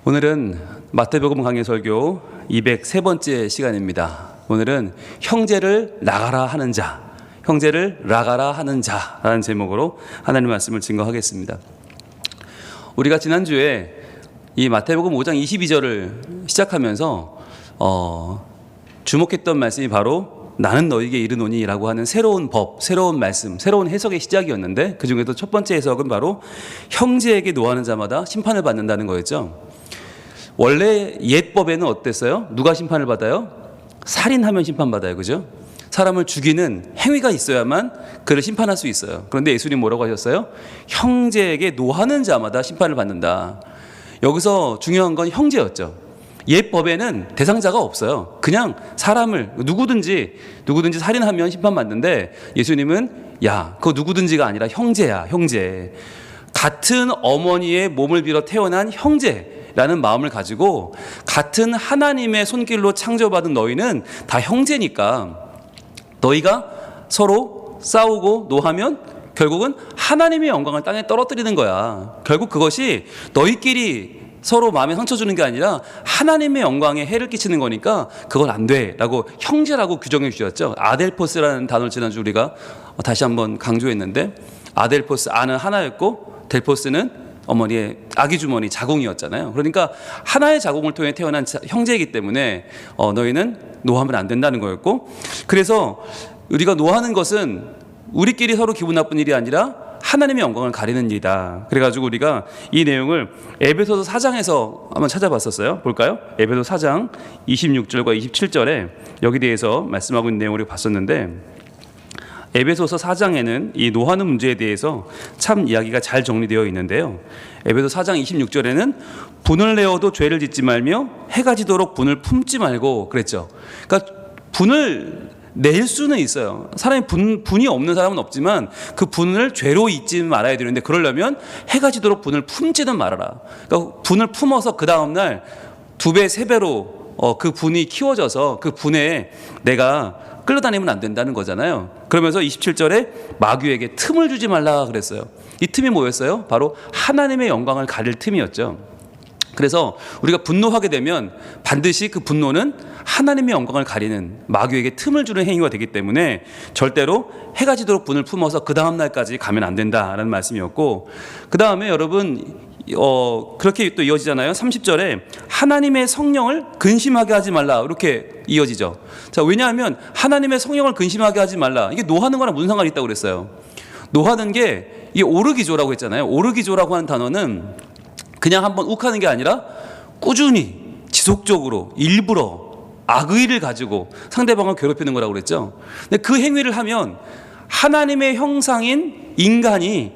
오늘은 마태복음 강해 설교 203번째 시간입니다. 오늘은 형제를 나가라 하는 자, 형제를 나가라 하는 자라는 제목으로 하나님 말씀을 증거하겠습니다. 우리가 지난주에 이 마태복음 5장 22절을 시작하면서 주목했던 말씀이 바로 나는 너에게 이르노니 라고 하는 새로운 법, 새로운 말씀, 새로운 해석의 시작이었는데, 그 중에도 첫 번째 해석은 바로 형제에게 노하는 자마다 심판을 받는다는 거였죠. 원래 옛법에는 어땠어요? 누가 심판을 받아요? 살인하면 심판받아요. 그죠? 사람을 죽이는 행위가 있어야만 그를 심판할 수 있어요. 그런데 예수님 뭐라고 하셨어요? 형제에게 노하는 자마다 심판을 받는다. 여기서 중요한 건 형제였죠. 옛법에는 대상자가 없어요. 그냥 사람을 누구든지 살인하면 심판받는데, 예수님은 야, 그거 누구든지가 아니라 형제야, 형제. 같은 어머니의 몸을 빌어 태어난 형제라는 마음을 가지고, 같은 하나님의 손길로 창조받은 너희는 다 형제니까 너희가 서로 싸우고 노하면 결국은 하나님의 영광을 땅에 떨어뜨리는 거야. 결국 그것이 너희끼리 서로 마음에 상처 주는 게 아니라 하나님의 영광에 해를 끼치는 거니까 그건 안 돼 라고 형제라고 규정해 주셨죠. 아델포스라는 단어를 지난주 우리가 다시 한번 강조했는데, 아델포스, 아는 하나였고 델포스는 어머니의 아기 주머니 자궁이었잖아요. 그러니까 하나의 자궁을 통해 태어난 형제이기 때문에 너희는 노하면 안 된다는 거였고, 그래서 우리가 노하는 것은 우리끼리 서로 기분 나쁜 일이 아니라 하나님의 영광을 가리는 일이다. 그래가지고 우리가 이 내용을 에베소서 4장에서 한번 찾아봤었어요. 볼까요? 에베소 4장 26절과 27절에 여기 대해서 말씀하고 있는 내용을 봤었는데, 에베소서 4장에는 이 노하는 문제에 대해서 참 이야기가 잘 정리되어 있는데요. 에베소 4장 26절에는 분을 내어도 죄를 짓지 말며 해가 지도록 분을 품지 말고 그랬죠. 그러니까 분을 낼 수는 있어요. 사람이 분이 없는 사람은 없지만 그 분을 죄로 잊지 말아야 되는데, 그러려면 해가 지도록 분을 품지는 말아라. 그러니까 분을 품어서 그 다음날 2배, 3배로 그 분이 키워져서 그 분에 내가 끌려다니면 안 된다는 거잖아요. 그러면서 27절에 마귀에게 틈을 주지 말라 그랬어요. 이 틈이 뭐였어요? 바로 하나님의 영광을 가릴 틈이었죠. 그래서 우리가 분노하게 되면 반드시 그 분노는 하나님의 영광을 가리는, 마귀에게 틈을 주는 행위가 되기 때문에 절대로 해가 지도록 분을 품어서 그 다음 날까지 가면 안 된다라는 말씀이었고, 그 다음에 여러분 그렇게 또 이어지잖아요. 30절에 하나님의 성령을 근심하게 하지 말라 이렇게 이어지죠. 자, 왜냐하면 하나님의 성령을 근심하게 하지 말라, 이게 노하는 거랑 무슨 상관이 있다고 그랬어요? 노하는 게 이게 오르기조라고 했잖아요. 오르기조라고 하는 단어는 그냥 한번 욱하는 게 아니라 꾸준히 지속적으로 일부러 악의를 가지고 상대방을 괴롭히는 거라고 그랬죠. 근데 그 행위를 하면 하나님의 형상인 인간이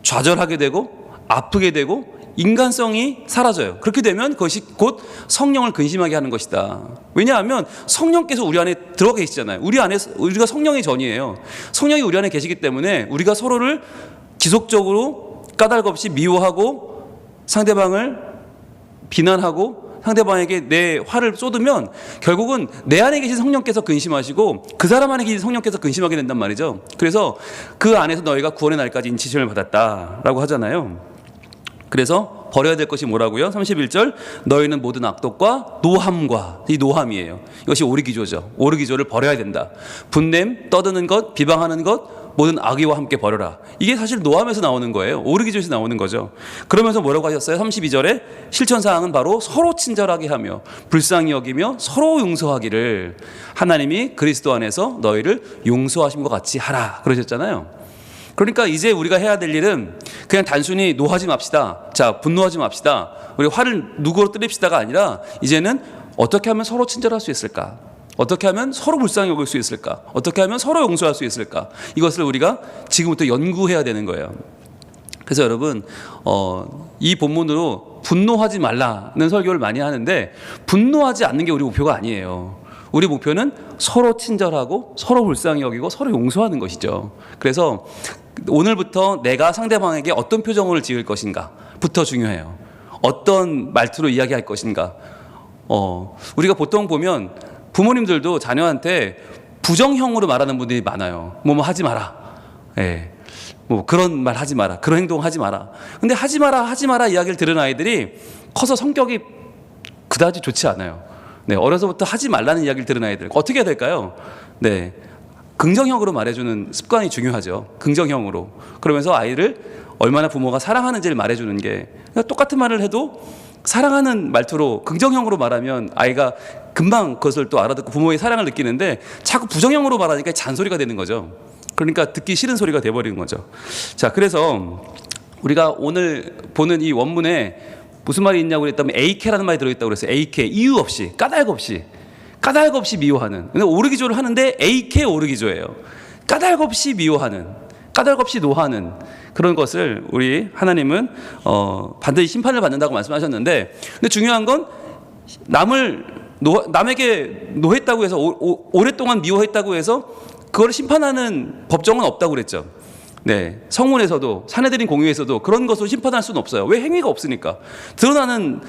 좌절하게 되고 아프게 되고 인간성이 사라져요. 그렇게 되면 그것이 곧 성령을 근심하게 하는 것이다. 왜냐하면 성령께서 우리 안에 들어가 계시잖아요. 우리가 성령의 전이에요. 성령이 우리 안에 계시기 때문에 우리가 서로를 지속적으로 까닭없이 미워하고 상대방을 비난하고 상대방에게 내 화를 쏟으면 결국은 내 안에 계신 성령께서 근심하시고 그 사람 안에 계신 성령께서 근심하게 된단 말이죠. 그래서 그 안에서 너희가 구원의 날까지 인치심을 받았다라고 하잖아요. 그래서 버려야 될 것이 뭐라고요? 31절, 너희는 모든 악독과 노함과, 이 노함이에요. 이것이 오르기조죠. 오르기조를 버려야 된다. 분냄, 떠드는 것, 비방하는 것, 모든 악의와 함께 버려라. 이게 사실 노함에서 나오는 거예요. 오르기조에서 나오는 거죠. 그러면서 뭐라고 하셨어요? 32절에 실천사항은 바로 서로 친절하게 하며 불쌍히 여기며 서로 용서하기를 하나님이 그리스도 안에서 너희를 용서하신 것 같이 하라 그러셨잖아요. 그러니까 이제 우리가 해야 될 일은 그냥 단순히 노하지 맙시다. 자, 분노하지 맙시다. 우리 화를 누구로 뜨립시다가 아니라 이제는 어떻게 하면 서로 친절할 수 있을까? 어떻게 하면 서로 불쌍히 여길 수 있을까? 어떻게 하면 서로 용서할 수 있을까? 이것을 우리가 지금부터 연구해야 되는 거예요. 그래서 여러분, 이 본문으로 분노하지 말라는 설교를 많이 하는데, 분노하지 않는 게 우리 목표가 아니에요. 우리 목표는 서로 친절하고 서로 불쌍히 여기고 서로 용서하는 것이죠. 그래서 오늘부터 내가 상대방에게 어떤 표정을 지을 것인가부터 중요해요. 어떤 말투로 이야기할 것인가. 우리가 보통 보면 부모님들도 자녀한테 부정형으로 말하는 분들이 많아요. 뭐뭐 하지 마라. 예. 뭐 그런 말 하지 마라. 그런 행동 하지 마라. 근데 하지 마라 이야기를 들은 아이들이 커서 성격이 그다지 좋지 않아요. 네, 어려서부터 하지 말라는 이야기를 들은 아이들 어떻게 해야 될까요? 네, 긍정형으로 말해주는 습관이 중요하죠. 긍정형으로. 그러면서 아이를 얼마나 부모가 사랑하는지를 말해주는 게, 그러니까 똑같은 말을 해도 사랑하는 말투로 긍정형으로 말하면 아이가 금방 그것을 또 알아듣고 부모의 사랑을 느끼는데, 자꾸 부정형으로 말하니까 잔소리가 되는 거죠. 그러니까 듣기 싫은 소리가 돼버리는 거죠. 자, 그래서 우리가 오늘 보는 이 원문에 무슨 말이 있냐고 그랬다면 에이케라는 말이 들어있다고 그랬어요. 에이케, 이유 없이, 까닭 없이 미워하는. 근데 오르기조를 하는데 에이케 오르기조예요. 까닭 없이 미워하는, 까닭 없이 노하는 그런 것을 우리 하나님은 반드시 심판을 받는다고 말씀하셨는데, 근데 중요한 건 남에게 노했다고 해서 오랫동안 미워했다고 해서 그걸 심판하는 법정은 없다고 그랬죠. 네, 성문에서도 사내들인 공의에서도 그런 것으로 심판할 수는 없어요. 왜? 행위가 없으니까. 드러나는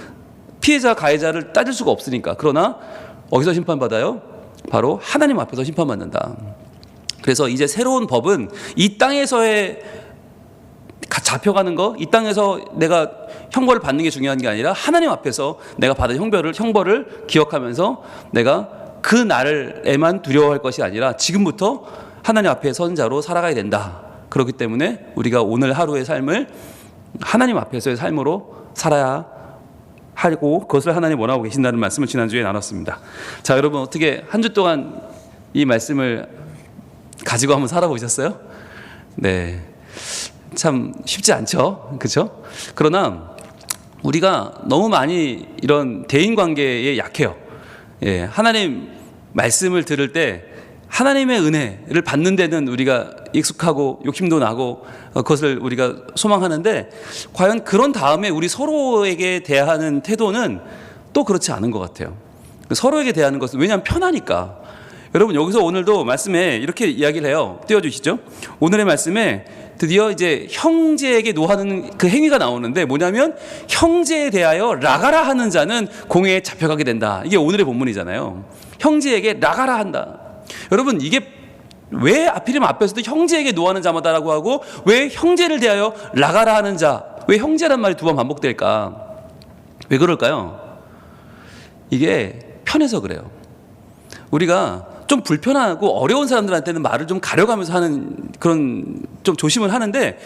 피해자 가해자를 따질 수가 없으니까. 그러나 어디서 심판받아요? 바로 하나님 앞에서 심판받는다. 그래서 이제 새로운 법은 이 땅에서의 잡혀가는 거, 이 땅에서 내가 형벌을 받는 게 중요한 게 아니라 하나님 앞에서 내가 받은 형벌을 기억하면서 내가 그 날에만 두려워할 것이 아니라 지금부터 하나님 앞에 선 자로 살아가야 된다. 그렇기 때문에 우리가 오늘 하루의 삶을 하나님 앞에서의 삶으로 살아야 하고, 그것을 하나님 원하고 계신다는 말씀을 지난주에 나눴습니다. 자, 여러분 어떻게 한 주 동안 이 말씀을 가지고 한번 살아보셨어요? 네, 참 쉽지 않죠, 그렇죠? 그러나 우리가 너무 많이 이런 대인관계에 약해요. 예, 하나님 말씀을 들을 때 하나님의 은혜를 받는 데는 우리가 익숙하고 욕심도 나고 그것을 우리가 소망하는데, 과연 그런 다음에 우리 서로에게 대하는 태도는 또 그렇지 않은 것 같아요. 서로에게 대하는 것은, 왜냐하면 편하니까. 여러분 여기서 오늘도 말씀에 이렇게 이야기를 해요. 띄워주시죠. 오늘의 말씀에 드디어 이제 형제에게 노하는 그 행위가 나오는데, 뭐냐면 형제에 대하여 라가라 하는 자는 공회에 잡혀가게 된다. 이게 오늘의 본문이잖아요. 형제에게 라가라 한다. 여러분 이게 왜 하필이면 앞에서도 형제에게 노하는 자마다라고 하고 왜 형제를 대하여 라가라 하는 자, 왜 형제란 말이 두 번 반복될까? 왜 그럴까요? 이게 편해서 그래요. 우리가 좀 불편하고 어려운 사람들한테는 말을 좀 가려가면서 하는 그런 좀 조심을 하는데,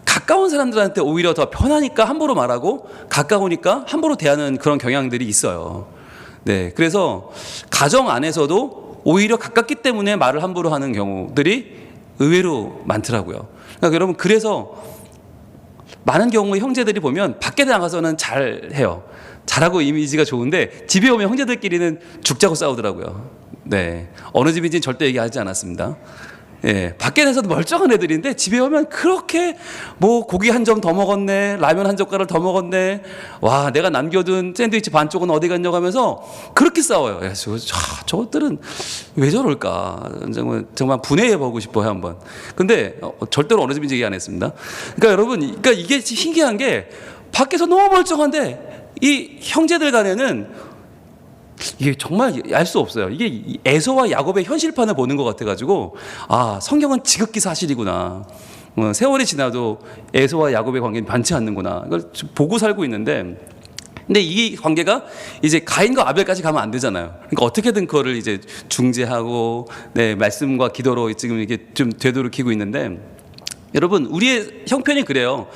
가까운 사람들한테 오히려 더 편하니까 함부로 말하고 가까우니까 함부로 대하는 그런 경향들이 있어요. 네, 그래서 가정 안에서도 오히려 가깝기 때문에 말을 함부로 하는 경우들이 의외로 많더라고요. 그러니까 여러분, 그래서 많은 경우에 형제들이 보면 밖에 나가서는 잘해요. 잘하고 이미지가 좋은데 집에 오면 형제들끼리는 죽자고 싸우더라고요. 네, 어느 집인지는 절대 얘기하지 않았습니다. 예, 밖에 나서도 멀쩡한 애들인데 집에 오면 그렇게 뭐 고기 한 점 더 먹었네, 라면 한 젓가락 더 먹었네, 와 내가 남겨둔 샌드위치 반쪽은 어디 갔냐고 하면서 그렇게 싸워요. 야, 저것들은 왜 저럴까, 정말 분해해보고 싶어요 한번. 근데 절대로 어느 집인지 얘기 안 했습니다. 그러니까 여러분, 그러니까 이게 신기한 게 밖에서 너무 멀쩡한데 이 형제들 간에는 이게 정말 알 수 없어요. 이게 에서와 야곱의 현실판을 보는 것 같아가지고, 아, 성경은 지극히 사실이구나. 세월이 지나도 에서와 야곱의 관계는 변치 않는구나. 이걸 보고 살고 있는데, 근데 이 관계가 이제 가인과 아벨까지 가면 안 되잖아요. 그러니까 어떻게든 그거를 이제 중재하고, 네, 말씀과 기도로 지금 이게 좀 되도록이고 있는데, 여러분, 우리의 형편이 그래요.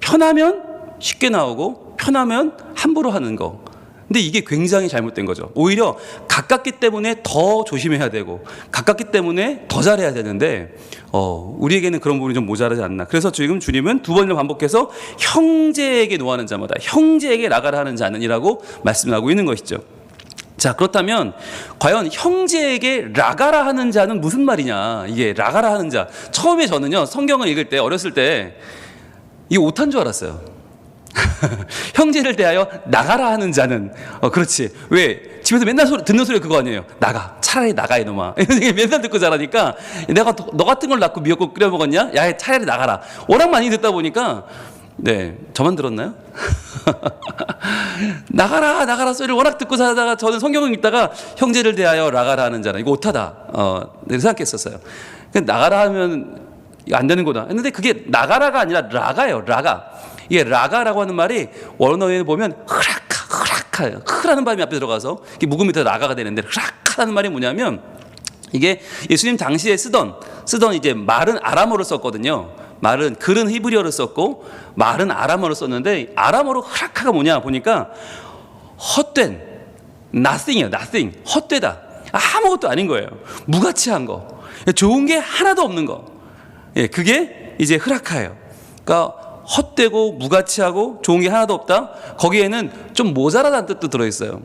편하면 쉽게 나오고, 편하면 함부로 하는 거. 근데 이게 굉장히 잘못된 거죠. 오히려 가깝기 때문에 더 조심해야 되고, 가깝기 때문에 더 잘해야 되는데 우리에게는 그런 부분이 좀 모자라지 않나. 그래서 지금 주님은 두 번이나 반복해서 형제에게 노하는 자마다, 형제에게 나가라 하는 자는이라고 말씀하고 있는 것이죠. 자, 그렇다면 과연 형제에게 라가라 하는 자는 무슨 말이냐. 이게 라가라 하는 자, 처음에 저는요 성경을 읽을 때, 어렸을 때 이게 오타인 줄 알았어요. 형제를 대하여 나가라 하는 자는, 그렇지, 왜 집에서 맨날 듣는 소리가 그거 아니에요. 나가, 차라리 나가 이놈아. 맨날 듣고 자라니까, 내가 너 같은 걸 낳고 미역국 끓여 먹었냐? 야, 차라리 나가라. 워낙 많이 듣다 보니까, 네, 저만 들었나요? 나가라 소리를 워낙 듣고 살다가 저는 성경을 읽다가 형제를 대하여 나가라 하는 자는 이거 오타다 생각했었어요. 나가라 하면 안 되는구나 했는데, 그게 나가라가 아니라 라가예요. 라가. 이게 라가라고 하는 말이 원어에 보면 흐라는 바람이 앞에 들어가서 묵은 밑에 나가가 되는데 흐락하라는 말이 뭐냐면 이게 예수님 당시에 쓰던 이제 말은 아람어를 썼거든요. 말은 글은 히브리어를 썼고 말은 아람어를 썼는데 아람어로 흐락하가 뭐냐 보니까 헛된 nothing이에요. nothing. 헛되다. 아무것도 아닌 거예요. 무가치한 거. 좋은 게 하나도 없는 거. 예, 그게 이제 흐락하예요. 그러니까 헛되고 무가치하고 좋은 게 하나도 없다. 거기에는 좀 모자라다는 뜻도 들어있어요.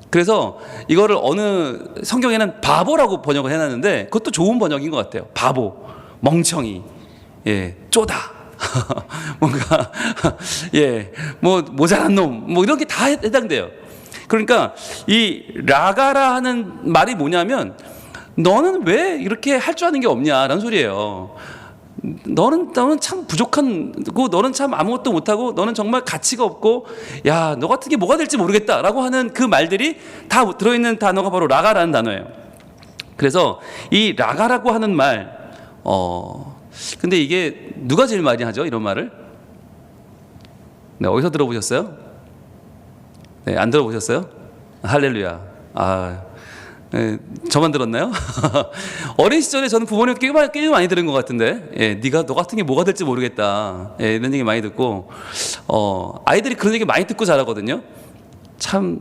그래서 이거를 어느 성경에는 바보라고 번역을 해놨는데 그것도 좋은 번역인 것 같아요. 바보, 멍청이, 예, 쪼다. 뭔가 예, 뭐 모자란 놈, 뭐 이런 게 다 해당돼요. 그러니까 이 라가라 하는 말이 뭐냐면 너는 왜 이렇게 할 줄 아는 게 없냐라는 소리예요. 너는 참 부족한고 너는 참 아무것도 못하고 너는 정말 가치가 없고 야, 너 같은 게 뭐가 될지 모르겠다라고 하는 그 말들이 다 들어있는 단어가 바로 라가라는 단어예요. 그래서 이 라가라고 하는 말 근데 이게 누가 제일 많이 하죠? 이런 말을? 네, 어디서 들어보셨어요? 네, 안 들어보셨어요? 할렐루야. 네, 저만 들었나요? 어린 시절에 저는 부모님께 꽤 많이 들은 것 같은데, 예, 너 같은 게 뭐가 될지 모르겠다. 예, 이런 얘기 많이 듣고, 아이들이 그런 얘기 많이 듣고 자라거든요. 참,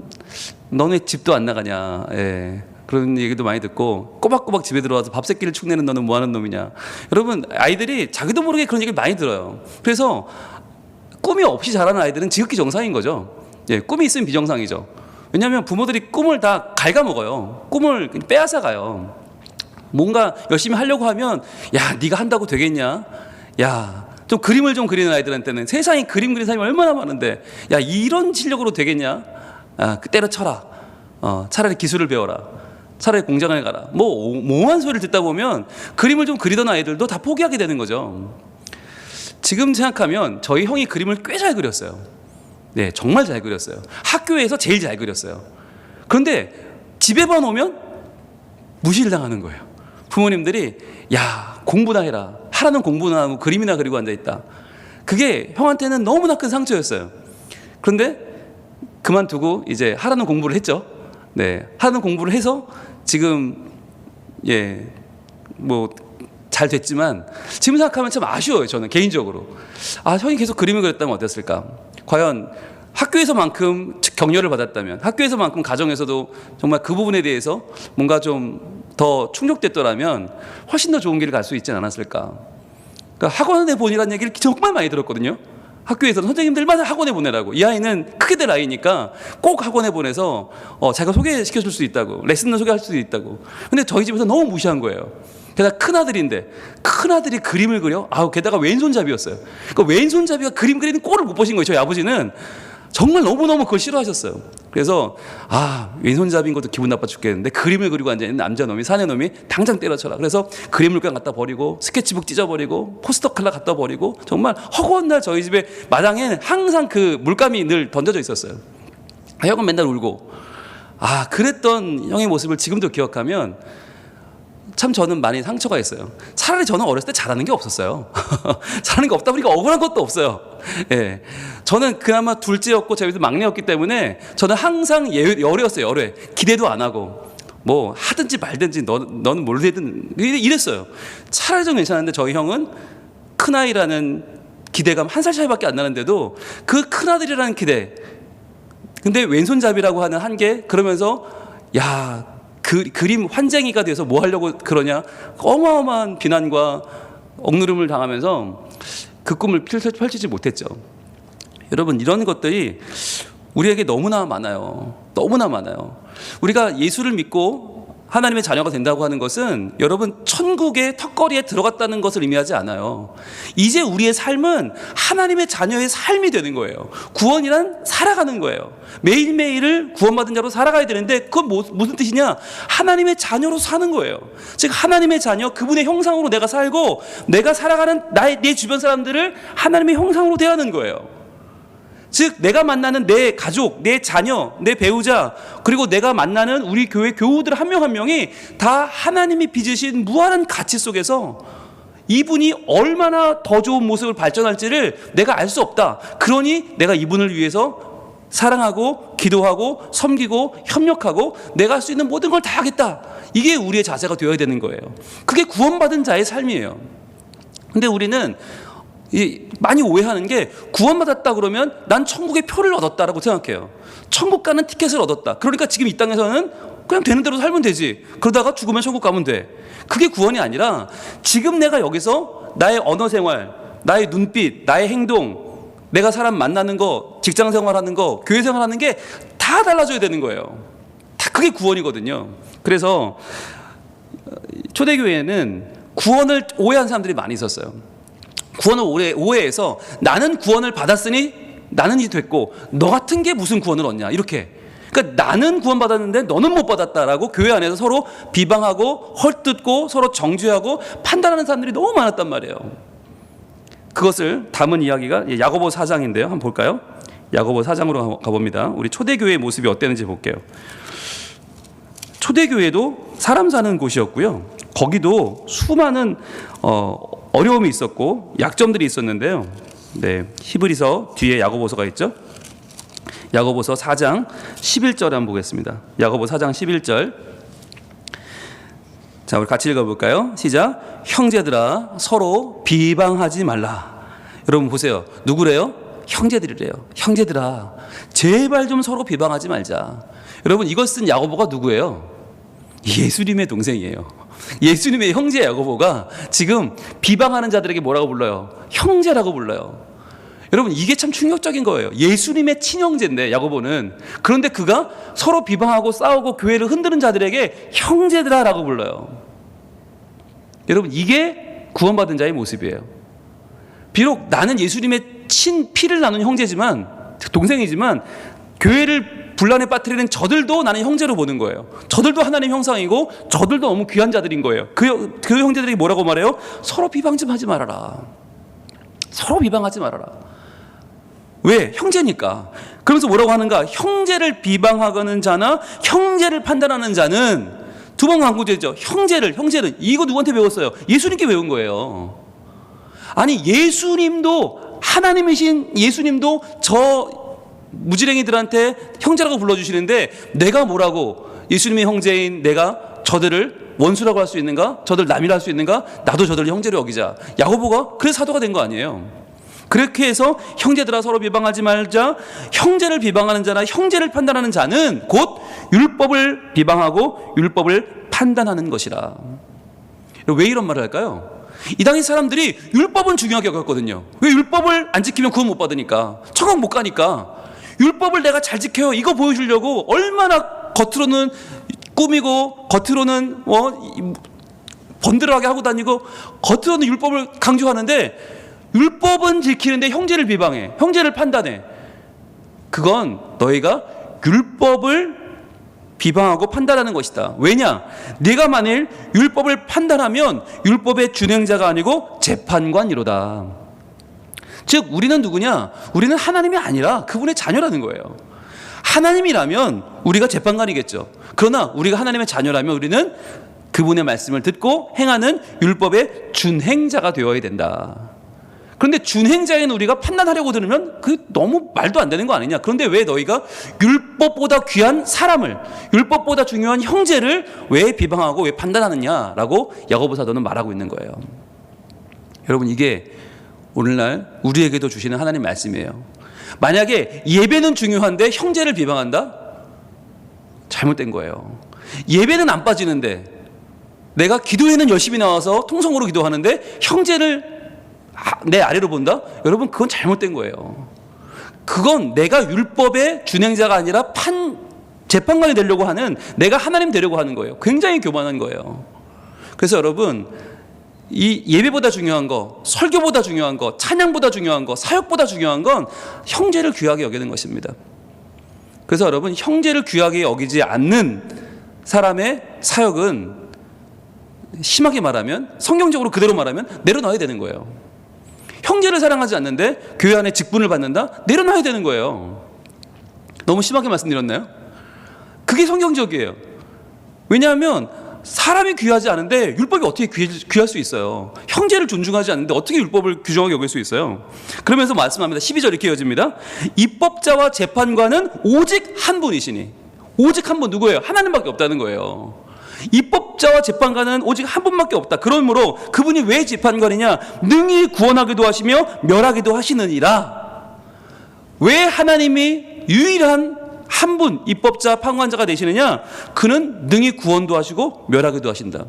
너네 집도 안 나가냐. 예, 그런 얘기도 많이 듣고, 꼬박꼬박 집에 들어와서 밥 새끼를 축내는 너는 뭐 하는 놈이냐. 여러분, 아이들이 자기도 모르게 그런 얘기를 많이 들어요. 그래서 꿈이 없이 자라는 아이들은 지극히 정상인 거죠. 예, 꿈이 있으면 비정상이죠. 왜냐하면 부모들이 꿈을 다 갉아먹어요. 꿈을 빼앗아가요. 뭔가 열심히 하려고 하면 야, 네가 한다고 되겠냐? 야, 좀 그림을 좀 그리는 아이들한테는 세상에 그림 그리는 사람이 얼마나 많은데 야, 이런 실력으로 되겠냐? 때려쳐라. 차라리 기술을 배워라. 차라리 공장을 가라. 뭐 몽한 소리를 듣다 보면 그림을 좀 그리던 아이들도 다 포기하게 되는 거죠. 지금 생각하면 저희 형이 그림을 꽤 잘 그렸어요. 네, 정말 잘 그렸어요. 학교에서 제일 잘 그렸어요. 그런데 집에만 오면 무시를 당하는 거예요. 부모님들이 야, 공부나 해라. 하라는 공부나 하고 그림이나 그리고 앉아있다. 그게 형한테는 너무나 큰 상처였어요. 그런데 그만두고 이제 하라는 공부를 했죠. 네, 하라는 공부를 해서 지금 예, 뭐 잘 됐지만 지금 생각하면 참 아쉬워요. 저는 개인적으로 형이 계속 그림을 그렸다면 어땠을까? 과연 학교에서만큼 격려를 받았다면, 학교에서만큼 가정에서도 정말 그 부분에 대해서 뭔가 좀 더 충족됐더라면 훨씬 더 좋은 길을 갈 수 있지 않았을까. 그러니까 학원에 보내라는 얘기를 정말 많이 들었거든요. 학교에서는 선생님들마다 학원에 보내라고. 이 아이는 크게 될 아이니까 꼭 학원에 보내서 자기가 소개시켜 줄 수 있다고, 레슨을 소개할 수 있다고. 근데 저희 집에서 너무 무시한 거예요. 게다가 큰아들인데 큰아들이 그림을 그려? 게다가 왼손잡이였어요. 그 왼손잡이가 그림 그리는 꼴을 못 보신 거예요. 저희 아버지는 정말 너무너무 그걸 싫어하셨어요. 그래서 왼손잡이인 것도 기분 나빠 죽겠는데 그림을 그리고 앉아있는 남자놈이 사내놈이 당장 때려쳐라. 그래서 그림을 그냥 갖다 버리고 스케치북 찢어버리고 포스터 칼라 갖다 버리고 정말 허구한 날 저희 집에 마당에 항상 그 물감이 늘 던져져 있었어요. 형은 맨날 울고 그랬던 형의 모습을 지금도 기억하면 참 저는 많이 상처가 있어요. 차라리 저는 어렸을 때 잘하는 게 없었어요. 잘하는 게 없다 보니까 억울한 것도 없어요. 예, 저는 그나마 둘째였고 저희도 막내였기 때문에 저는 항상 열애였어요. 열애. 기대도 안 하고 뭐 하든지 말든지 너는 뭘 되든 이랬어요. 차라리 좀 괜찮은데 저희 형은 큰아이라는 기대감 1살 차이밖에 안 나는데도 그 큰아들이라는 기대, 근데 왼손잡이라고 하는 한계, 그러면서 그림 환쟁이가 돼서 뭐 하려고 그러냐, 어마어마한 비난과 억누름을 당하면서 그 꿈을 펼치지 못했죠. 여러분, 이런 것들이 우리에게 너무나 많아요. 너무나 많아요. 우리가 예수를 믿고 하나님의 자녀가 된다고 하는 것은 여러분 천국의 턱걸이에 들어갔다는 것을 의미하지 않아요. 이제 우리의 삶은 하나님의 자녀의 삶이 되는 거예요. 구원이란 살아가는 거예요. 매일매일을 구원받은 자로 살아가야 되는데 그건 무슨 뜻이냐? 하나님의 자녀로 사는 거예요. 즉 하나님의 자녀, 그분의 형상으로 내가 살고 내가 살아가는 내 주변 사람들을 하나님의 형상으로 대하는 거예요. 즉 내가 만나는 내 가족, 내 자녀, 내 배우자, 그리고 내가 만나는 우리 교회 교우들 한 명 한 명이 다 하나님이 빚으신 무한한 가치 속에서 이분이 얼마나 더 좋은 모습을 발전할지를 내가 알 수 없다. 그러니 내가 이분을 위해서 사랑하고 기도하고 섬기고 협력하고 내가 할 수 있는 모든 걸 다 하겠다. 이게 우리의 자세가 되어야 되는 거예요. 그게 구원받은 자의 삶이에요. 근데 우리는 많이 오해하는 게 구원받았다 그러면 난 천국의 표를 얻었다라고 생각해요. 천국 가는 티켓을 얻었다. 그러니까 지금 이 땅에서는 그냥 되는 대로 살면 되지. 그러다가 죽으면 천국 가면 돼. 그게 구원이 아니라 지금 내가 여기서 나의 언어 생활, 나의 눈빛, 나의 행동, 내가 사람 만나는 거, 직장 생활하는 거, 교회 생활하는 게 다 달라져야 되는 거예요. 다 그게 구원이거든요. 그래서 초대교회는 구원을 오해한 사람들이 많이 있었어요. 구원을 오해해서 나는 구원을 받았으니 나는 이제 됐고 너 같은 게 무슨 구원을 얻냐 이렇게. 그러니까 나는 구원받았는데 너는 못 받았다라고 교회 안에서 서로 비방하고 헐뜯고 서로 정죄하고 판단하는 사람들이 너무 많았단 말이에요. 그것을 담은 이야기가 야고보 4장인데요. 한번 볼까요? 야고보 4장으로 가봅니다. 우리 초대교회의 모습이 어땠는지 볼게요. 초대교회도 사람 사는 곳이었고요. 거기도 수많은 어려움이 있었고 약점들이 있었는데요. 네, 히브리서 뒤에 야고보서가 있죠. 야고보서 4장 11절 한번 보겠습니다. 야고보 4장 11절. 자, 우리 같이 읽어볼까요? 시작. 형제들아 서로 비방하지 말라. 여러분 보세요. 누구래요? 형제들이래요. 형제들아 제발 좀 서로 비방하지 말자. 여러분 이걸 쓴 야고보가 누구예요? 예수님의 동생이에요. 예수님의 형제 야고보가 지금 비방하는 자들에게 뭐라고 불러요? 형제라고 불러요. 여러분 이게 참 충격적인 거예요. 예수님의 친형제인데 야고보는. 그런데 그가 서로 비방하고 싸우고 교회를 흔드는 자들에게 형제들아라고 불러요. 여러분 이게 구원받은 자의 모습이에요. 비록 나는 예수님의 피를 나눈 형제지만 동생이지만 교회를 분란에 빠뜨리는 저들도 나는 형제로 보는 거예요. 저들도 하나님 형상이고 저들도 너무 귀한 자들인 거예요. 그 형제들에게 뭐라고 말해요? 서로 비방 좀 하지 말아라. 서로 비방하지 말아라. 왜? 형제니까. 그러면서 뭐라고 하는가? 형제를 비방하는 자나 형제를 판단하는 자는 두 번 강조되죠. 형제는 이거 누구한테 배웠어요? 예수님께 배운 거예요. 아니 예수님도 하나님이신 예수님도 저 무지랭이들한테 형제라고 불러주시는데 내가 뭐라고 예수님의 형제인 내가 저들을 원수라고 할 수 있는가? 저들 남이라 할 수 있는가? 나도 저들을 형제로 여기자. 야고보가 그래서 사도가 된 거 아니에요. 그렇게 해서 형제들아 서로 비방하지 말자. 형제를 비방하는 자나 형제를 판단하는 자는 곧 율법을 비방하고 율법을 판단하는 것이라. 왜 이런 말을 할까요? 이 당시 사람들이 율법은 중요하게 여겼거든요. 왜? 율법을 안 지키면 구원 못 받으니까. 천국 못 가니까. 율법을 내가 잘 지켜요 이거 보여주려고 얼마나 겉으로는 꾸미고 겉으로는 번들하게 하고 다니고 겉으로는 율법을 강조하는데 율법은 지키는데 형제를 비방해. 형제를 판단해. 그건 너희가 율법을 비방하고 판단하는 것이다. 왜냐? 네가 만일 율법을 판단하면 율법의 준행자가 아니고 재판관이로다. 즉 우리는 누구냐? 우리는 하나님이 아니라 그분의 자녀라는 거예요. 하나님이라면 우리가 재판관이겠죠. 그러나 우리가 하나님의 자녀라면 우리는 그분의 말씀을 듣고 행하는 율법의 준행자가 되어야 된다. 그런데 준행자인 우리가 판단하려고 들으면 그 너무 말도 안 되는 거 아니냐. 그런데 왜 너희가 율법보다 귀한 사람을, 율법보다 중요한 형제를 왜 비방하고 왜 판단하느냐라고 야고보 사도는 말하고 있는 거예요. 여러분 이게 오늘날 우리에게도 주시는 하나님 말씀이에요. 만약에 예배는 중요한데 형제를 비방한다? 잘못된 거예요. 예배는 안 빠지는데 내가 기도회는 열심히 나와서 통성으로 기도하는데 형제를 내 아래로 본다? 여러분 그건 잘못된 거예요. 그건 내가 율법의 준행자가 아니라 재판관이 되려고 하는, 내가 하나님 되려고 하는 거예요. 굉장히 교만한 거예요. 그래서 여러분 이 예배보다 중요한 거, 설교보다 중요한 거, 찬양보다 중요한 거, 사역보다 중요한 건 형제를 귀하게 여기는 것입니다. 그래서 여러분 형제를 귀하게 여기지 않는 사람의 사역은 심하게 말하면, 성경적으로 그대로 말하면 내려놔야 되는 거예요. 형제를 사랑하지 않는데 교회 안에 직분을 받는다? 내려놔야 되는 거예요. 너무 심하게 말씀드렸나요? 그게 성경적이에요. 왜냐하면 사람이 귀하지 않은데 율법이 어떻게 귀할 수 있어요? 형제를 존중하지 않는데 어떻게 율법을 규정하게 여길 수 있어요? 그러면서 말씀합니다. 12절 이렇게 이어집니다. 입법자와 재판관은 오직 한 분이시니. 오직 한 분, 누구예요? 하나님밖에 없다는 거예요. 입법자와 재판관은 오직 한 분밖에 없다. 그러므로 그분이 왜 재판관이냐? 능히 구원하기도 하시며 멸하기도 하시느니라. 왜 하나님이 유일한 한 분 입법자 판관자가 되시느냐? 그는 능히 구원도 하시고 멸하기도 하신다.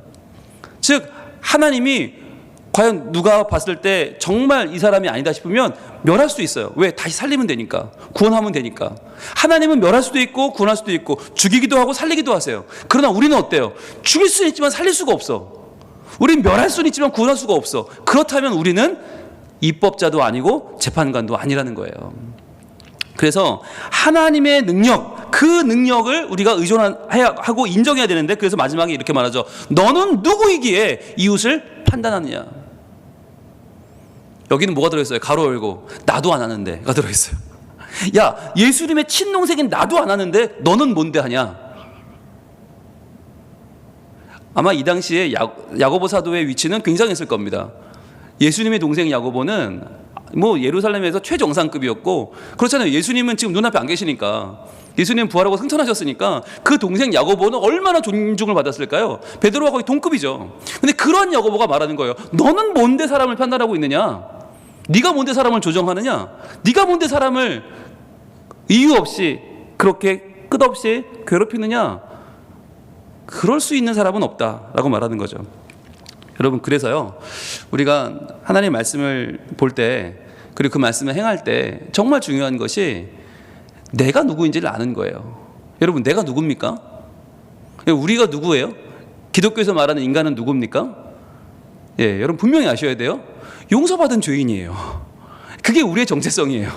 즉 하나님이 과연 누가 봤을 때 정말 이 사람이 아니다 싶으면 멸할 수도 있어요. 왜? 다시 살리면 되니까. 구원하면 되니까. 하나님은 멸할 수도 있고 구원할 수도 있고 죽이기도 하고 살리기도 하세요. 그러나 우리는 어때요? 죽일 수는 있지만 살릴 수가 없어. 우린 멸할 수는 있지만 구원할 수가 없어. 그렇다면 우리는 입법자도 아니고 재판관도 아니라는 거예요. 그래서 하나님의 능력, 그 능력을 우리가 의존하고 인정해야 되는데, 그래서 마지막에 이렇게 말하죠. 너는 누구이기에 이웃을 판단하느냐. 여기는 뭐가 들어있어요? 가로 열고 나도 안 하는데가 들어있어요. 야, 예수님의 친동생인 나도 안 하는데 너는 뭔데 하냐. 아마 이 당시에 야고보 사도의 위치는 굉장했을 겁니다. 예수님의 동생 야고보는 뭐 예루살렘에서 최정상급이었고, 그렇잖아요. 예수님은 지금 눈앞에 안 계시니까, 예수님 부활하고 승천하셨으니까 그 동생 야고보는 얼마나 존중을 받았을까요? 베드로와 거의 동급이죠. 근데 그런 야고보가 말하는 거예요. 너는 뭔데 사람을 판단하고 있느냐? 네가 뭔데 사람을 조정하느냐? 네가 뭔데 사람을 이유 없이 그렇게 끝없이 괴롭히느냐? 그럴 수 있는 사람은 없다라고 말하는 거죠. 여러분, 그래서요, 우리가 하나님의 말씀을 볼 때, 그리고 그 말씀을 행할 때 정말 중요한 것이 내가 누구인지를 아는 거예요. 여러분, 내가 누굽니까? 우리가 누구예요? 기독교에서 말하는 인간은 누굽니까? 예, 여러분 분명히 아셔야 돼요. 용서받은 죄인이에요. 그게 우리의 정체성이에요.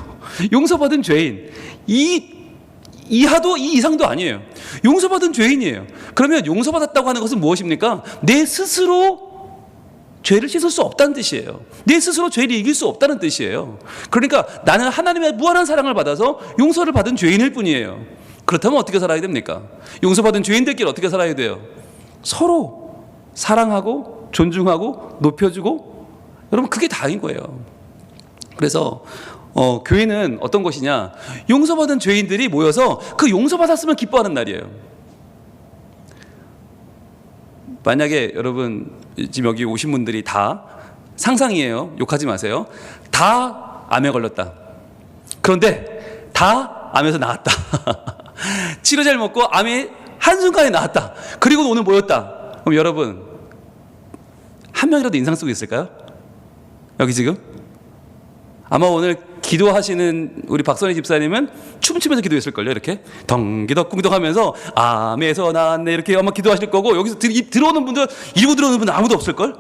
용서받은 죄인. 이하도 이 이상도 아니에요. 용서받은 죄인이에요. 그러면 용서받았다고 하는 것은 무엇입니까? 내 스스로 죄를 씻을 수 없다는 뜻이에요. 내 스스로 죄를 이길 수 없다는 뜻이에요. 그러니까 나는 하나님의 무한한 사랑을 받아서 용서를 받은 죄인일 뿐이에요. 그렇다면 어떻게 살아야 됩니까? 용서받은 죄인들끼리 어떻게 살아야 돼요? 서로 사랑하고 존중하고 높여주고, 여러분 그게 다인 거예요. 그래서 교회는 어떤 것이냐? 용서받은 죄인들이 모여서 그 용서받았으면 기뻐하는 날이에요. 만약에 여러분 지금 여기 오신 분들이 다, 상상이에요, 욕하지 마세요, 다 암에 걸렸다. 그런데 다 암에서 나았다. 치료제를 먹고 암이 한순간에 나았다. 그리고 오늘 모였다. 그럼 여러분 한 명이라도 인상 쓰고 있을까요? 여기 지금? 아마 오늘 기도하시는 우리 박선희 집사님은 춤추면서 기도했을걸요. 이렇게 덩기덕궁덕 하면서 암에서 나왔네 이렇게 아마 기도하실 거고, 여기서 들어오는 분들, 일부 들어오는 분들 아무도 없을걸?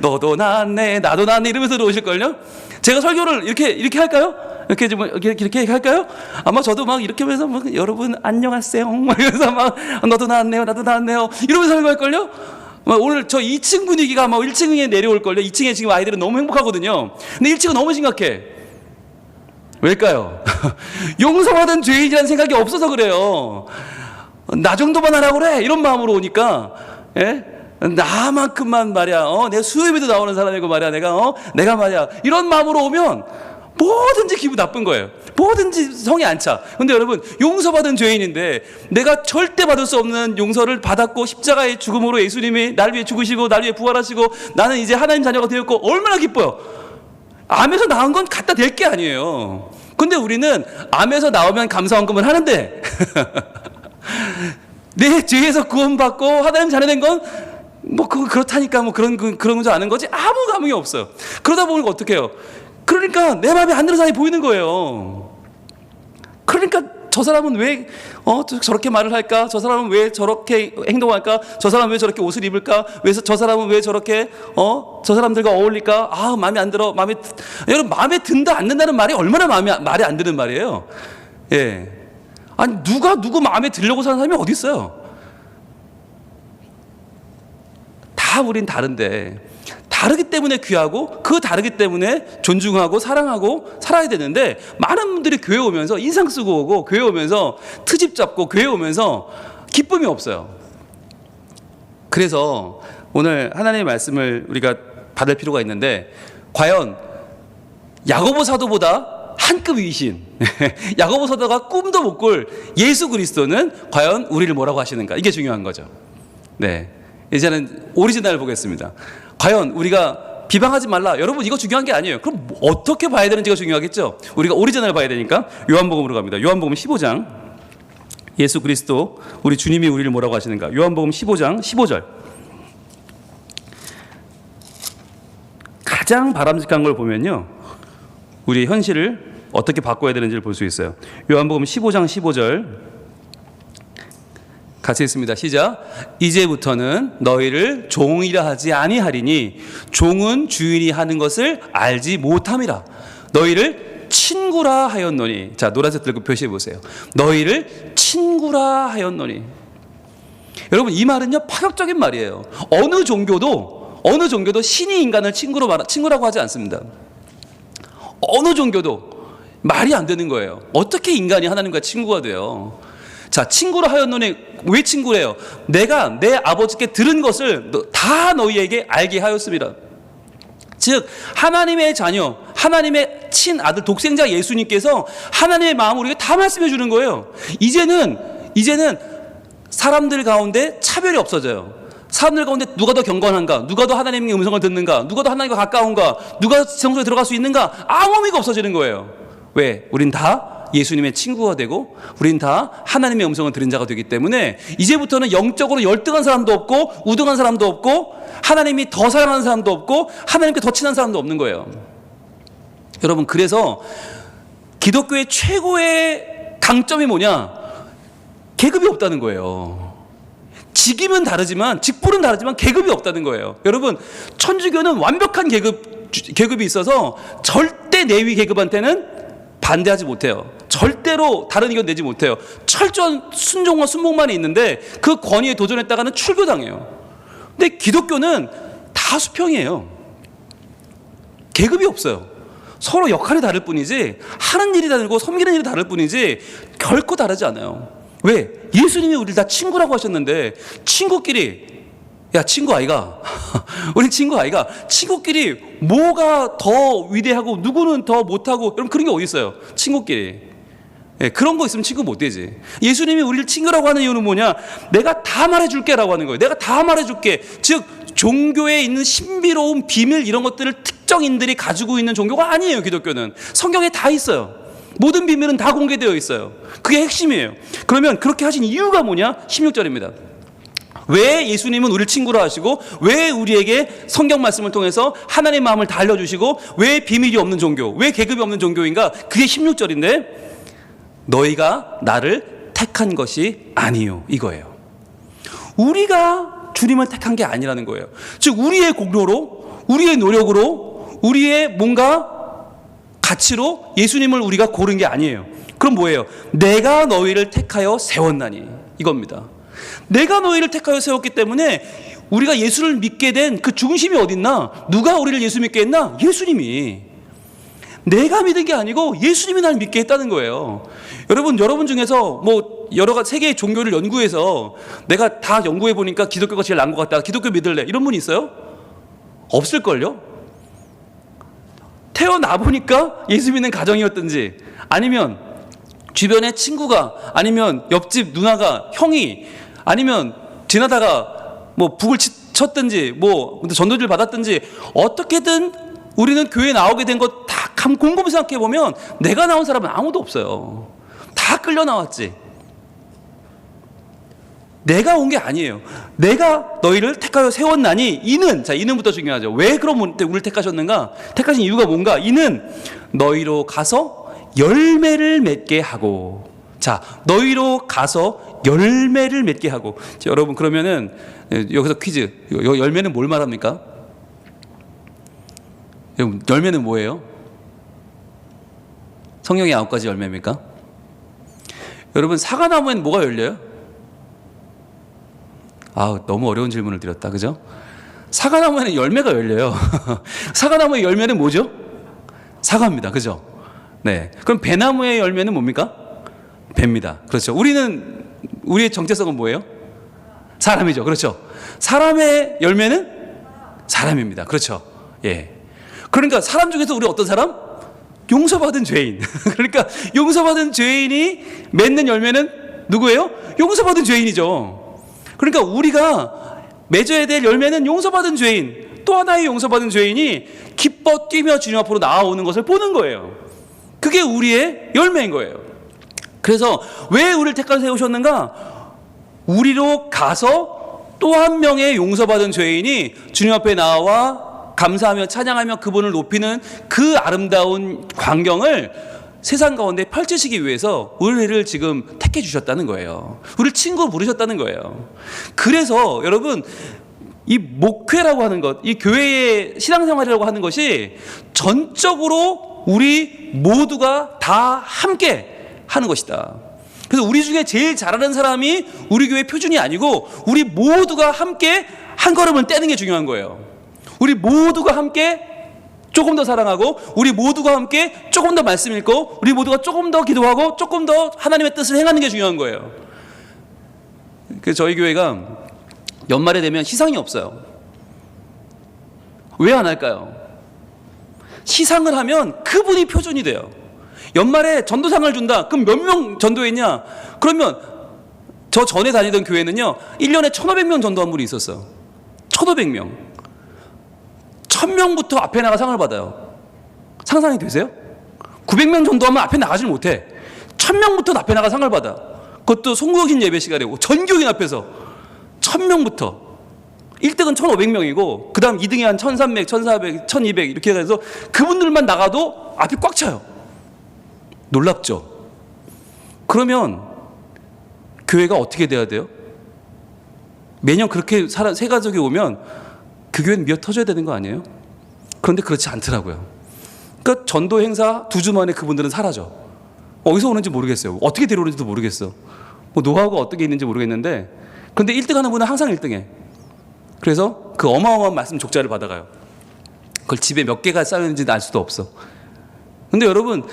너도 나왔네 나도 나왔네 이러면서 들어오실걸요. 제가 설교를 이렇게 할까요? 이렇게 할까요? 아마 저도 막 이렇게 하면서 막 여러분 안녕하세요 이러면서 막 너도 나왔네요 나도 나왔네요 이러면서 설교할걸요. 오늘 저 2층 분위기가 막 1층에 내려올걸요. 2층에 지금 아이들은 너무 행복하거든요. 근데 1층은 너무 심각해. 왜일까요? 용서받은 죄인이라는 생각이 없어서 그래요. 나 정도만 하라고 그래 이런 마음으로 오니까, 예? 나만큼만 말이야, 내가 수요예배도 나오는 사람이고 말이야, 내가 말이야, 이런 마음으로 오면 뭐든지 기분 나쁜 거예요. 뭐든지 성이 안 차. 근데 여러분, 용서받은 죄인인데 내가 절대 받을 수 없는 용서를 받았고, 십자가의 죽음으로 예수님이 날 위해 죽으시고 날 위해 부활하시고 나는 이제 하나님 자녀가 되었고, 얼마나 기뻐요. 암에서 나온 건 갖다 댈 게 아니에요. 근데 우리는 암에서 나오면 감사헌금을 하는데 내 죄에서 구원받고 하나님 자녀 된 건 뭐 그렇다니까 뭐 그런 줄 아는 거지 아무 감흥이 없어요. 그러다 보니까 어떻게 해요? 그러니까 내 마음에 안 드는 사람이 보이는 거예요. 그러니까 저 사람은 왜 저렇게 말을 할까? 저 사람은 왜 저렇게 행동할까? 저 사람은 왜 저렇게 옷을 입을까? 저 사람은 왜 저렇게 저 사람들과 어울릴까? 아, 마음에 안 들어. 여러분, 마음에 든다 안 든다는 말이 얼마나 말이 안 드는 말이에요. 예. 아니, 누구 마음에 들려고 사는 사람이 어디 있어요? 다 우린 다른데, 다르기 때문에 귀하고, 그 다르기 때문에 존중하고 사랑하고 살아야 되는데, 많은 분들이 교회 오면서 인상 쓰고 오고, 교회 오면서 트집 잡고, 교회 오면서 기쁨이 없어요. 그래서 오늘 하나님의 말씀을 우리가 받을 필요가 있는데, 과연 야고보 사도보다 한 급 위신 야고보 사도가 꿈도 못 꿀 예수 그리스도는 과연 우리를 뭐라고 하시는가, 이게 중요한 거죠. 네, 이제는 오리지널을 보겠습니다. 과연 우리가 비방하지 말라, 여러분 이거 중요한 게 아니에요. 그럼 어떻게 봐야 되는지가 중요하겠죠. 우리가 오리지널을 봐야 되니까 요한복음으로 갑니다. 요한복음 15장, 예수 그리스도 우리 주님이 우리를 뭐라고 하시는가. 요한복음 15장 15절, 가장 바람직한 걸 보면요, 우리 현실을 어떻게 바꿔야 되는지를 볼 수 있어요. 요한복음 15장 15절 같이 읽습니다. 시작. 이제부터는 너희를 종이라 하지 아니하리니 종은 주인이 하는 것을 알지 못함이라. 너희를 친구라 하였노니. 자, 노란색 들고 표시해 보세요. 너희를 친구라 하였노니. 여러분, 이 말은요 파격적인 말이에요. 어느 종교도 신이 인간을 친구라고 하지 않습니다. 어느 종교도 말이 안 되는 거예요. 어떻게 인간이 하나님과 친구가 돼요? 자, 친구로 하였노니. 왜 친구래요? 내가 내 아버지께 들은 것을 다 너희에게 알게 하였습니다. 즉 하나님의 자녀, 하나님의 친아들 독생자 예수님께서 하나님의 마음을 우리에게 다 말씀해 주는 거예요. 이제는 사람들 가운데 차별이 없어져요. 사람들 가운데 누가 더 경건한가, 누가 더 하나님의 음성을 듣는가, 누가 더 하나님과 가까운가, 누가 성소에 들어갈 수 있는가, 아무 의미가 없어지는 거예요. 왜? 우린 다 예수님의 친구가 되고 우린 다 하나님의 음성을 들은 자가 되기 때문에 이제부터는 영적으로 열등한 사람도 없고 우등한 사람도 없고 하나님이 더 사랑하는 사람도 없고 하나님께 더 친한 사람도 없는 거예요. 여러분, 그래서 기독교의 최고의 강점이 뭐냐? 계급이 없다는 거예요. 직임은 다르지만, 직분은 다르지만 계급이 없다는 거예요. 여러분, 천주교는 완벽한 계급이 있어서 절대 내위 계급한테는 반대하지 못해요. 절대로 다른 의견 내지 못해요. 철저한 순종과 순복만이 있는데 그 권위에 도전했다가는 출교당해요. 근데 기독교는 다 수평이에요. 계급이 없어요. 서로 역할이 다를 뿐이지, 하는 일이 다르고 섬기는 일이 다를 뿐이지 결코 다르지 않아요. 왜? 예수님이 우리를 다 친구라고 하셨는데, 친구끼리, 야 친구 아이가 우리 친구 아이가, 친구끼리 뭐가 더 위대하고 누구는 더 못하고, 여러분 그런 게 어디 있어요? 친구끼리. 예, 그런 거 있으면 친구 못 되지. 예수님이 우리를 친구라고 하는 이유는 뭐냐? 내가 다 말해줄게 라고 하는 거예요. 내가 다 말해줄게. 즉 종교에 있는 신비로운 비밀, 이런 것들을 특정인들이 가지고 있는 종교가 아니에요. 기독교는 성경에 다 있어요. 모든 비밀은 다 공개되어 있어요. 그게 핵심이에요. 그러면 그렇게 하신 이유가 뭐냐? 16절입니다. 왜 예수님은 우리를 친구로 하시고, 왜 우리에게 성경 말씀을 통해서 하나님의 마음을 다 알려주시고, 왜 비밀이 없는 종교, 왜 계급이 없는 종교인가? 그게 16절인데, 너희가 나를 택한 것이 아니요, 이거예요. 우리가 주님을 택한 게 아니라는 거예요. 즉 우리의 공로로, 우리의 노력으로, 우리의 뭔가 가치로 예수님을 우리가 고른 게 아니에요. 그럼 뭐예요? 내가 너희를 택하여 세웠나니, 이겁니다. 내가 너희를 택하여 세웠기 때문에 우리가 예수를 믿게 된 그 중심이 어딨나? 누가 우리를 예수 믿게 했나? 예수님이. 내가 믿은 게 아니고 예수님이 날 믿게 했다는 거예요. 여러분 중에서 뭐 여러 가지 세계의 종교를 연구해서 내가 다 연구해 보니까 기독교가 제일 나은 것 같다, 기독교 믿을래, 이런 분 있어요? 없을걸요? 태어나 보니까 예수 믿는 가정이었든지, 아니면 주변에 친구가, 아니면 옆집 누나가, 형이, 아니면 지나다가 뭐 북을 쳤든지, 뭐 전도지를 받았든지, 어떻게든 우리는 교회에 나오게 된 거 다 곰곰이 생각해 보면 내가 나온 사람은 아무도 없어요. 다 끌려 나왔지. 내가 온 게 아니에요. 내가 너희를 택하여 세웠나니, 이는, 자, 이는부터 중요하죠. 왜 그럼 우리를 택하셨는가? 택하신 이유가 뭔가? 이는 너희로 가서 열매를 맺게 하고. 자, 너희로 가서 열매를 맺게 하고. 자, 여러분, 그러면은 여기서 퀴즈. 열매는 뭘 말합니까? 여러분, 열매는 뭐예요? 성경의 9가지 열매입니까? 여러분, 사과나무엔 뭐가 열려요? 너무 어려운 질문을 드렸다, 그죠? 사과나무에는 열매가 열려요. 사과나무의 열매는 뭐죠? 사과입니다, 그죠? 네. 그럼 배나무의 열매는 뭡니까? 배입니다. 그렇죠. 우리는 우리의 정체성은 뭐예요? 사람이죠. 그렇죠. 사람의 열매는 사람입니다. 그렇죠. 예. 그러니까 사람 중에서 우리 어떤 사람? 용서받은 죄인. 그러니까 용서받은 죄인이 맺는 열매는 누구예요? 용서받은 죄인이죠. 그러니까 우리가 맺어야 될 열매는 용서받은 죄인, 또 하나의 용서받은 죄인이 기뻐 뛰며 주님 앞으로 나아오는 것을 보는 거예요. 그게 우리의 열매인 거예요. 그래서 왜 우리를 택하여 세우셨는가? 우리로 가서 또 한 명의 용서받은 죄인이 주님 앞에 나와 감사하며 찬양하며 그분을 높이는 그 아름다운 광경을 세상 가운데 펼치시기 위해서 우리를 지금 택해 주셨다는 거예요. 우리를 친구로 부르셨다는 거예요. 그래서 여러분, 이 목회라고 하는 것, 이 교회의 신앙생활이라고 하는 것이 전적으로 우리 모두가 다 함께 하는 것이다. 그래서 우리 중에 제일 잘하는 사람이 우리 교회 표준이 아니고 우리 모두가 함께 한 걸음을 떼는 게 중요한 거예요. 우리 모두가 함께 조금 더 사랑하고, 우리 모두가 함께 조금 더 말씀 읽고, 우리 모두가 조금 더 기도하고, 조금 더 하나님의 뜻을 행하는 게 중요한 거예요. 그래서 저희 교회가 연말에 되면 시상이 없어요. 왜 안 할까요? 시상을 하면 그분이 표준이 돼요. 연말에 전도상을 준다. 그럼 몇 명 전도했냐? 그러면 저 전에 다니던 교회는요, 1년에 1,500명 전도한 분이 있었어요. 1,500명. 1,000명부터 앞에 나가 상을 받아요. 상상이 되세요? 900명 전도하면 앞에 나가질 못해. 1,000명부터 앞에 나가 상을 받아. 그것도 송구역신 예배 시간이고 전 교인 앞에서 1,000명부터. 1등은 1,500명이고 그 다음 2등이 한 1,300, 1,400, 1,200 이렇게 해서 그분들만 나가도 앞이 꽉 차요. 놀랍죠? 그러면 교회가 어떻게 돼야 돼요? 매년 그렇게 세 가족이 오면 그 교회는 미어 터져야 되는 거 아니에요? 그런데 그렇지 않더라고요. 그러니까 전도 행사 2주 만에 그분들은 사라져. 어디서 오는지 모르겠어요. 어떻게 데려오는지도 모르겠어. 뭐 노하우가 어떻게 있는지 모르겠는데, 그런데 1등 하는 분은 항상 1등해. 그래서 그 어마어마한 말씀 족자를 받아가요. 그걸 집에 몇 개가 쌓였는지 알 수도 없어. 근데 여러분,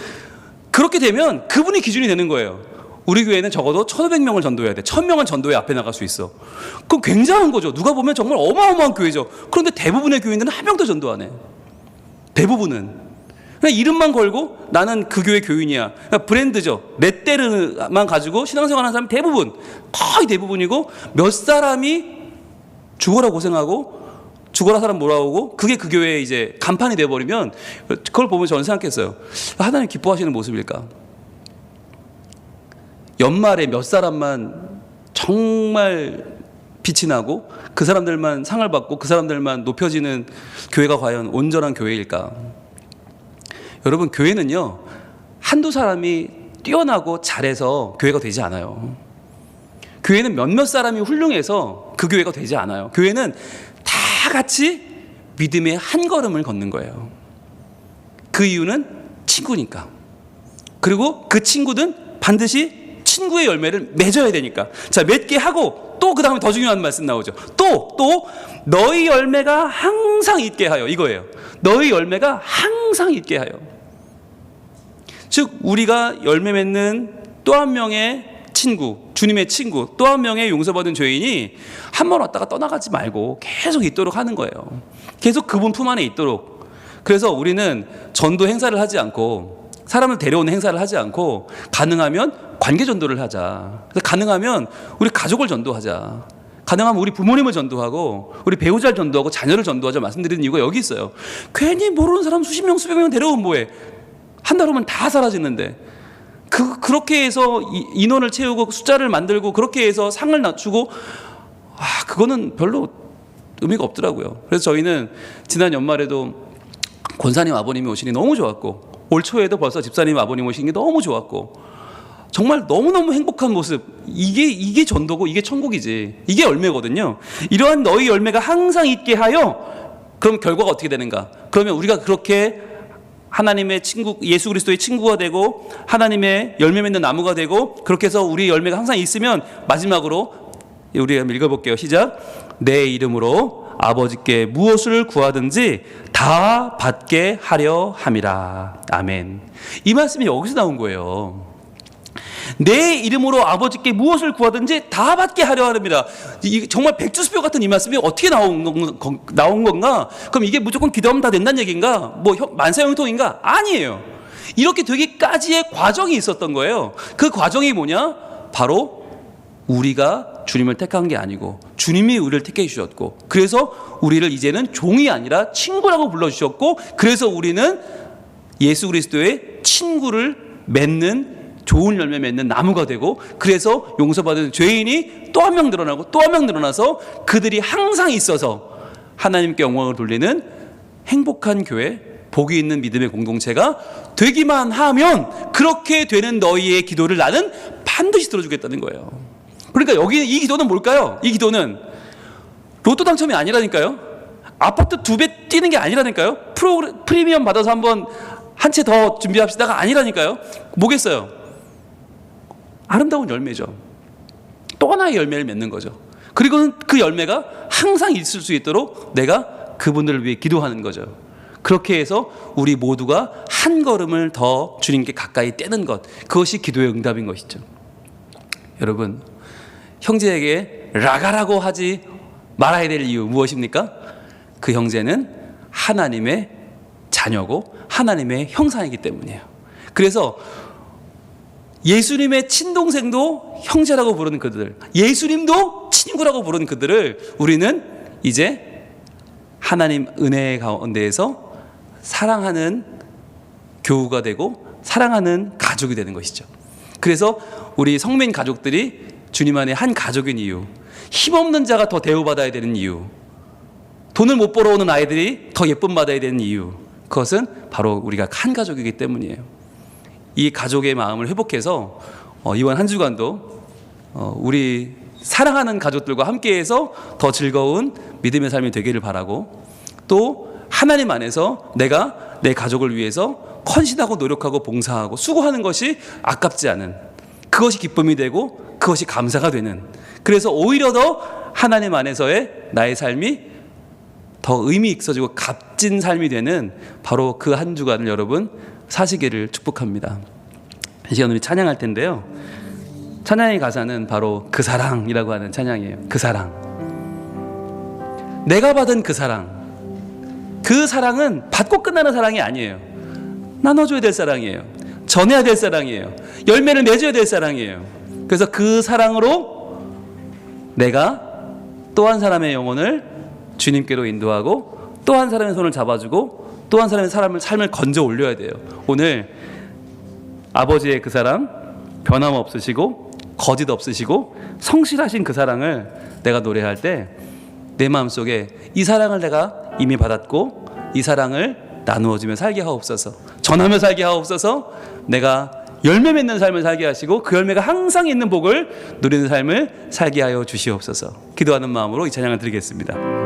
그렇게 되면 그분이 기준이 되는 거예요. 우리 교회는 적어도 1,500명을 전도해야 돼. 1,000명은 전도에 앞에 나갈 수 있어. 그건 굉장한 거죠. 누가 보면 정말 어마어마한 교회죠. 그런데 대부분의 교인들은 한 명도 전도 안 해. 대부분은. 그냥 이름만 걸고 나는 그 교회 교인이야. 그러니까 브랜드죠. 렛데르만 가지고 신앙생활 하는 사람이 대부분, 거의 대부분이고, 몇 사람이 죽어라 고생하고 죽어라 사람 몰아오고, 그게 그 교회의 이제 간판이 되어버리면, 그걸 보면 저는 생각했어요. 하나님 기뻐하시는 모습일까? 연말에 몇 사람만 정말 빛이 나고 그 사람들만 상을 받고 그 사람들만 높여지는 교회가 과연 온전한 교회일까? 여러분, 교회는요, 한두 사람이 뛰어나고 잘해서 교회가 되지 않아요. 교회는 몇몇 사람이 훌륭해서 그 교회가 되지 않아요. 교회는 다 같이 믿음의 한 걸음을 걷는 거예요. 그 이유는 친구니까. 그리고 그 친구는 반드시 친구의 열매를 맺어야 되니까. 자, 맺게 하고 또 그 다음에 더 중요한 말씀 나오죠. 또 너희 열매가 항상 있게 하여, 이거예요. 너희 열매가 항상 있게 하여. 즉 우리가 열매 맺는 또 한 명의 친구, 주님의 친구, 또 한 명의 용서받은 죄인이 한 번 왔다가 떠나가지 말고 계속 있도록 하는 거예요. 계속 그분 품 안에 있도록. 그래서 우리는 전도 행사를 하지 않고, 사람을 데려오는 행사를 하지 않고, 가능하면 관계 전도를 하자. 그래서 가능하면 우리 가족을 전도하자. 가능하면 우리 부모님을 전도하고, 우리 배우자를 전도하고, 자녀를 전도하자 말씀드리는 이유가 여기 있어요. 괜히 모르는 사람 수십 명, 수백 명 데려오면 뭐해? 한 달 오면 다 사라지는데. 그렇게 해서 인원을 채우고 숫자를 만들고 그렇게 해서 상을 낮추고, 그거는 별로 의미가 없더라고요. 그래서 저희는 지난 연말에도 권사님 아버님이 오시니 너무 좋았고, 올 초에도 벌써 집사님 아버님 오신 게 너무 좋았고, 정말 너무너무 행복한 모습. 이게 전도고 이게 천국이지. 이게 열매거든요. 이러한 너희 열매가 항상 있게 하여. 그럼 결과가 어떻게 되는가? 그러면 우리가 그렇게 하나님의 친구, 예수 그리스도의 친구가 되고 하나님의 열매 맺는 나무가 되고, 그렇게 해서 우리 열매가 항상 있으면 마지막으로 우리 한번 읽어볼게요. 시작. 내 이름으로 아버지께 무엇을 구하든지 다 받게 하려 함이라. 아멘. 이 말씀이 여기서 나온 거예요. 내 이름으로 아버지께 무엇을 구하든지 다 받게 하려 합니다. 정말 백주수표 같은 이 말씀이 어떻게 나온 건가? 그럼 이게 무조건 기도하면 다 된다는 얘기인가? 뭐 만사형통인가? 아니에요. 이렇게 되기까지의 과정이 있었던 거예요. 그 과정이 뭐냐? 바로 우리가 주님을 택한 게 아니고 주님이 우리를 택해 주셨고, 그래서 우리를 이제는 종이 아니라 친구라고 불러주셨고, 그래서 우리는 예수 그리스도의 친구를 맺는, 좋은 열매 맺는 나무가 되고, 그래서 용서받은 죄인이 또 한 명 늘어나고 또 한 명 늘어나서 그들이 항상 있어서 하나님께 영광을 돌리는 행복한 교회, 복이 있는 믿음의 공동체가 되기만 하면 그렇게 되는 너희의 기도를 나는 반드시 들어주겠다는 거예요. 그러니까 여기 이 기도는 뭘까요? 이 기도는 로또 당첨이 아니라니까요. 아파트 2배 뛰는 게 아니라니까요. 프리미엄 받아서 한번 한 채 더 준비합시다가 아니라니까요. 뭐겠어요? 아름다운 열매죠. 또 하나의 열매를 맺는 거죠. 그리고 그 열매가 항상 있을 수 있도록 내가 그분들을 위해 기도하는 거죠. 그렇게 해서 우리 모두가 한 걸음을 더 주님께 가까이 떼는 것, 그것이 기도의 응답인 것이죠. 여러분, 형제에게 라가라고 하지 말아야 될 이유 무엇입니까? 그 형제는 하나님의 자녀고 하나님의 형상이기 때문이에요. 그래서 예수님의 친동생도 형제라고 부르는 그들, 예수님도 친구라고 부르는 그들을 우리는 이제 하나님 은혜 가운데에서 사랑하는 교우가 되고 사랑하는 가족이 되는 것이죠. 그래서 우리 성민 가족들이 주님 안에 한 가족인 이유, 힘없는 자가 더 대우받아야 되는 이유, 돈을 못 벌어오는 아이들이 더 예쁨 받아야 되는 이유, 그것은 바로 우리가 한 가족이기 때문이에요. 이 가족의 마음을 회복해서 이번 한 주간도 우리 사랑하는 가족들과 함께해서 더 즐거운 믿음의 삶이 되기를 바라고, 또 하나님 안에서 내가 내 가족을 위해서 헌신하고 노력하고 봉사하고 수고하는 것이 아깝지 않은, 그것이 기쁨이 되고 그것이 감사가 되는, 그래서 오히려 더 하나님 안에서의 나의 삶이 더 의미 있어지고 값진 삶이 되는 바로 그 한 주간을 여러분 사시기를 축복합니다. 이 시간 우리 찬양할 텐데요, 찬양의 가사는 바로 그 사랑이라고 하는 찬양이에요. 그 사랑, 내가 받은 그 사랑, 그 사랑은 받고 끝나는 사랑이 아니에요. 나눠줘야 될 사랑이에요. 전해야 될 사랑이에요. 열매를 맺어야 될 사랑이에요. 그래서 그 사랑으로 내가 또 한 사람의 영혼을 주님께로 인도하고 또 한 사람의 손을 잡아주고 또 한 사람의 삶을 건져 올려야 돼요. 오늘 아버지의 그 사랑, 변함없으시고 거짓 없으시고 성실하신 그 사랑을 내가 노래할 때 내 마음속에 이 사랑을 내가 이미 받았고 이 사랑을 나누어주며 살게 하옵소서, 전하며 살게 하옵소서, 내가 열매 맺는 삶을 살게 하시고 그 열매가 항상 있는 복을 누리는 삶을 살게 하여 주시옵소서. 기도하는 마음으로 이 찬양을 드리겠습니다.